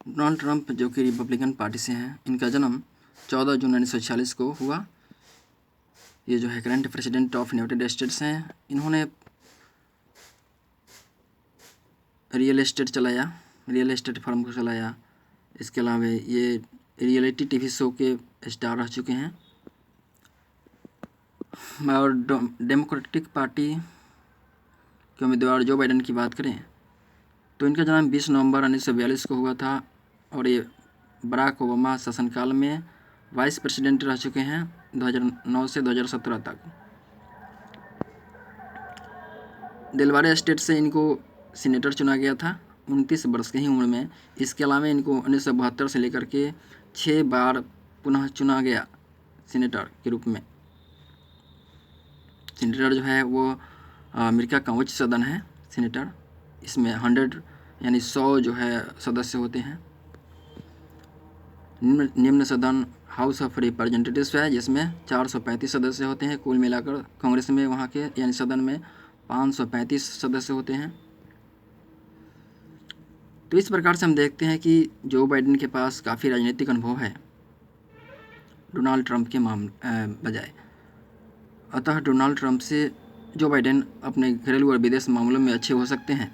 Donald Trump जो कि Republican party से हैं, इनका जन्म 14 जून 1946 को हुआ। ये जो है current president of United states हैं। इन्होंने रियल एस्टेट फर्म को चलाया। इसके अलावा ये रियलिटी टीवी शो के स्टार रह चुके हैं। और डेमोक्रेटिक पार्टी के उम्मीदवार जो बाइडेन की बात करें तो इनका जन्म 20 नवंबर 1942 को हुआ था और ये बराक ओबामा शासनकाल में वाइस प्रेसिडेंट रह चुके हैं 2009 से 2017 तक। दिलवारे स्टेट से इनको सीनेटर चुना गया था 29 वर्ष की ही उम्र में। इसके अलावा इनको 1972 से लेकर के 6 बार पुनः चुना गया सीनेटर के रूप में। सीनेटर जो है वो अमेरिका का उच्च सदन है सीनेटर। इसमें 100 यानी 100 जो है सदस्य होते हैं। निम्न सदन हाउस ऑफ रिप्रेजेंटेटिव्स है जिसमें 435 सदस्य होते हैं कुल मिलाकर। कांग्रेस में वहाँ के यानी सदन में 535 सदस्य होते हैं। तो इस प्रकार से हम देखते हैं कि जो बाइडेन के पास काफ़ी राजनीतिक अनुभव है डोनाल्ड ट्रंप के बजाय। अतः डोनाल्ड ट्रंप से जो बाइडेन अपने घरेलू और विदेश मामलों में अच्छे हो सकते हैं।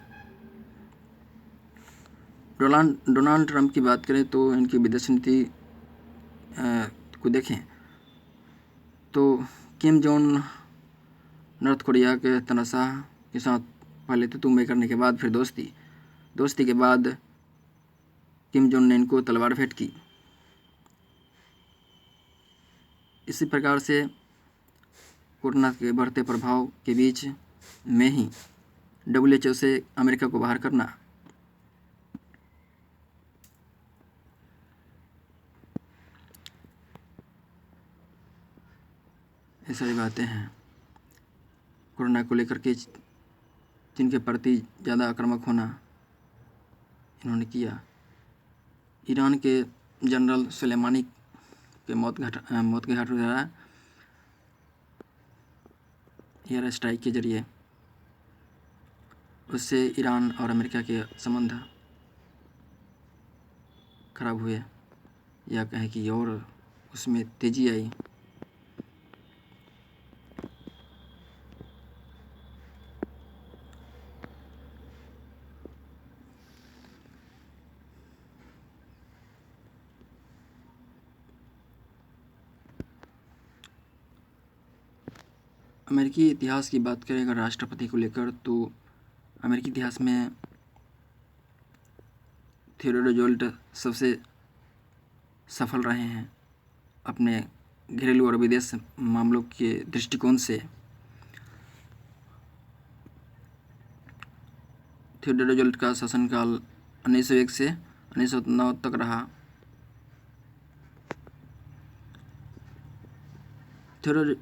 डोनाल्ड ट्रंप की बात करें तो इनकी विदेश नीति को देखें तो किम जोंग नॉर्थ कोरिया के तानाशाह के साथ पहले तो तुम करने के बाद फिर दोस्ती के बाद किम जोंग ने इनको तलवार भेंट की। इसी प्रकार से कोरोना के बढ़ते प्रभाव के बीच में ही WHO से अमेरिका को बाहर करना, ये सारी बातें हैं। कोरोना को लेकर के चीन के प्रति ज़्यादा आक्रामक होना इन्होंने किया। ईरान के जनरल सुलेमानी के मौत के घाट उतारा एयर स्ट्राइक के जरिए। उससे ईरान और अमेरिका के संबंध खराब हुए या कहें कि और उसमें तेज़ी आई। अमेरिकी इतिहास की बात करें अगर राष्ट्रपति को लेकर तो अमेरिकी इतिहास में थियोडोर रूजवेल्ट सबसे सफल रहे हैं अपने घरेलू और विदेश मामलों के दृष्टिकोण से। थियोडोर रूजवेल्ट का शासनकाल 1901 से 1909 तक रहा। थियोडोर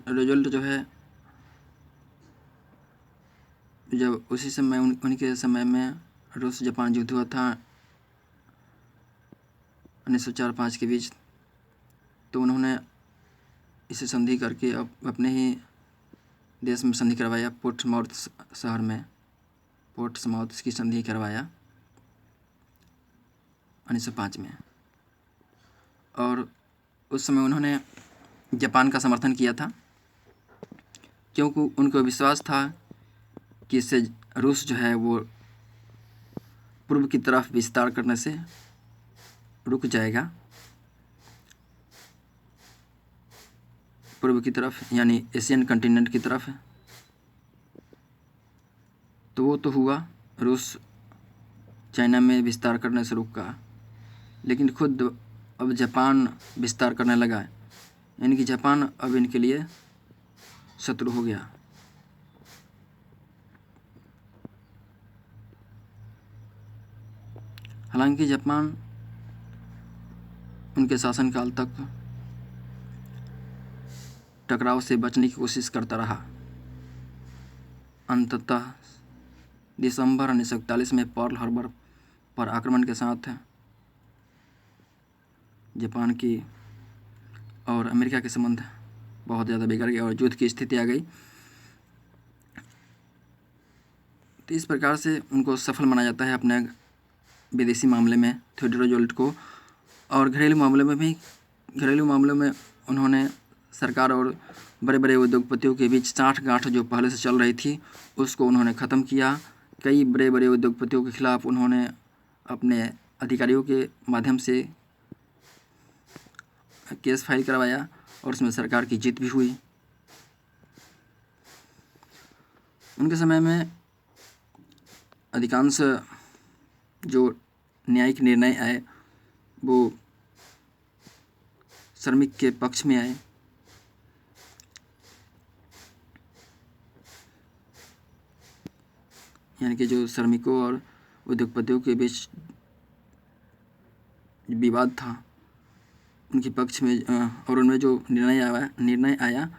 रूजवेल्ट जो है जब उसी समय उनके समय में रूस जापान युद्ध हुआ था 1904-05 के बीच, तो उन्होंने इसे संधि करके अपने ही देश में संधि करवाया। पोर्ट्समाउथ शहर में पोर्ट्समाउथ की संधि करवाया 1905 में। और उस समय उन्होंने जापान का समर्थन किया था क्योंकि उनको विश्वास था कि इससे रूस जो है वो पूर्व की तरफ विस्तार करने से रुक जाएगा, पूर्व की तरफ यानी एशियन कॉन्टिनेंट की तरफ। तो वो तो हुआ, रूस चाइना में विस्तार करने से रुका, लेकिन खुद अब जापान विस्तार करने लगा, यानी कि जापान अब इनके लिए शत्रु हो गया। हालांकि जापान उनके शासनकाल तक टकराव से बचने की कोशिश करता रहा। अंततः दिसंबर 1941 में पर्ल हार्बर पर आक्रमण के साथ जापान की और अमेरिका के संबंध बहुत ज़्यादा बिगड़ गए और युद्ध की स्थिति आ गई। तो इस प्रकार से उनको सफल माना जाता है अपने विदेशी मामले में थियोडोर रूजवेल्ट को, और घरेलू मामलों में उन्होंने सरकार और बड़े बड़े उद्योगपतियों के बीच साठगांठ जो पहले से चल रही थी उसको उन्होंने ख़त्म किया। कई बड़े बड़े उद्योगपतियों के खिलाफ उन्होंने अपने अधिकारियों के माध्यम से केस फाइल करवाया और उसमें सरकार की जीत भी हुई। उनके समय में अधिकांश जो न्यायिक निर्णय आए वो श्रमिक के पक्ष में आए। यानी कि जो श्रमिकों और उद्योगपतियों के बीच विवाद था उनके पक्ष में, और उनमें जो निर्णय आया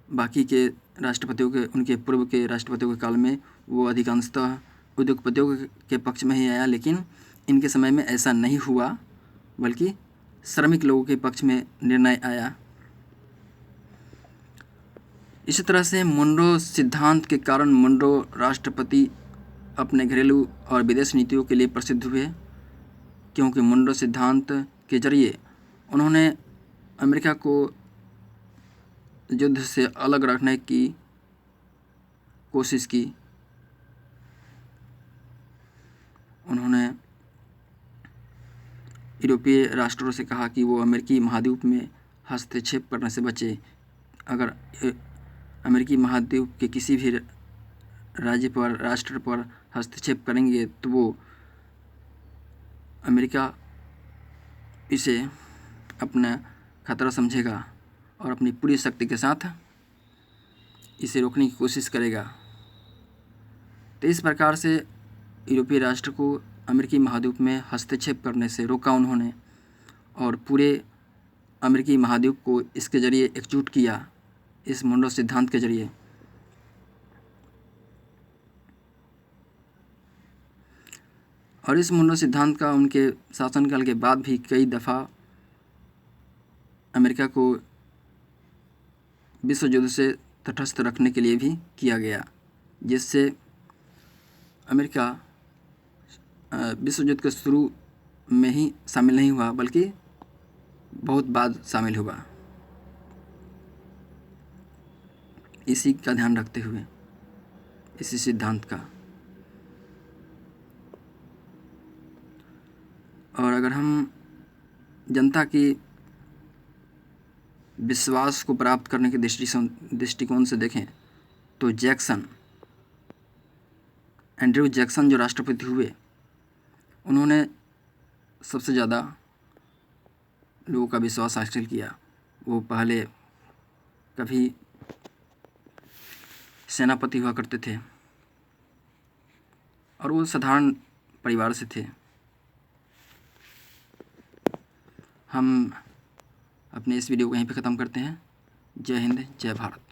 बाकी के राष्ट्रपतियों के, उनके पूर्व के राष्ट्रपतियों के काल में वो अधिकांशतः उद्योगपतियों के पक्ष में ही आया। लेकिन इनके समय में ऐसा नहीं हुआ, बल्कि श्रमिक लोगों के पक्ष में निर्णय आया। इसी तरह से मुनरो सिद्धांत के कारण मुनरो राष्ट्रपति अपने घरेलू और विदेश नीतियों के लिए प्रसिद्ध हुए, क्योंकि मुनरो सिद्धांत के जरिए उन्होंने अमेरिका को युद्ध से अलग रखने की कोशिश की। उन्होंने यूरोपीय राष्ट्रों से कहा कि वो अमेरिकी महाद्वीप में हस्तक्षेप करने से बचे। अगर अमेरिकी महाद्वीप के किसी भी राज्य पर, राष्ट्र पर हस्तक्षेप करेंगे तो वो अमेरिका इसे अपना खतरा समझेगा और अपनी पूरी शक्ति के साथ इसे रोकने की कोशिश करेगा। तो इस प्रकार से यूरोपीय राष्ट्र को अमेरिकी महाद्वीप में हस्तक्षेप करने से रोका उन्होंने, और पूरे अमेरिकी महाद्वीप को इसके ज़रिए एकजुट किया, इस मुनरो सिद्धांत के ज़रिए। और इस मुनरो सिद्धांत का उनके शासनकाल के बाद भी कई दफ़ा अमेरिका को विश्व युद्ध से तटस्थ रखने के लिए भी किया गया, जिससे अमेरिका विश्व युद्ध के शुरू में ही शामिल नहीं हुआ, बल्कि बहुत बाद शामिल हुआ। इसी का ध्यान रखते हुए, इसी सिद्धांत का। और अगर हम जनता की विश्वास को प्राप्त करने के दृष्टिकोण से देखें तो एंड्रयू जैक्सन जो राष्ट्रपति हुए, उन्होंने सबसे ज़्यादा लोगों का विश्वास हासिल किया। वो पहले कभी सेनापति हुआ करते थे और वो साधारण परिवार से थे। हम अपने इस वीडियो को यहीं पे ख़त्म करते हैं। जय हिंद, जय भारत।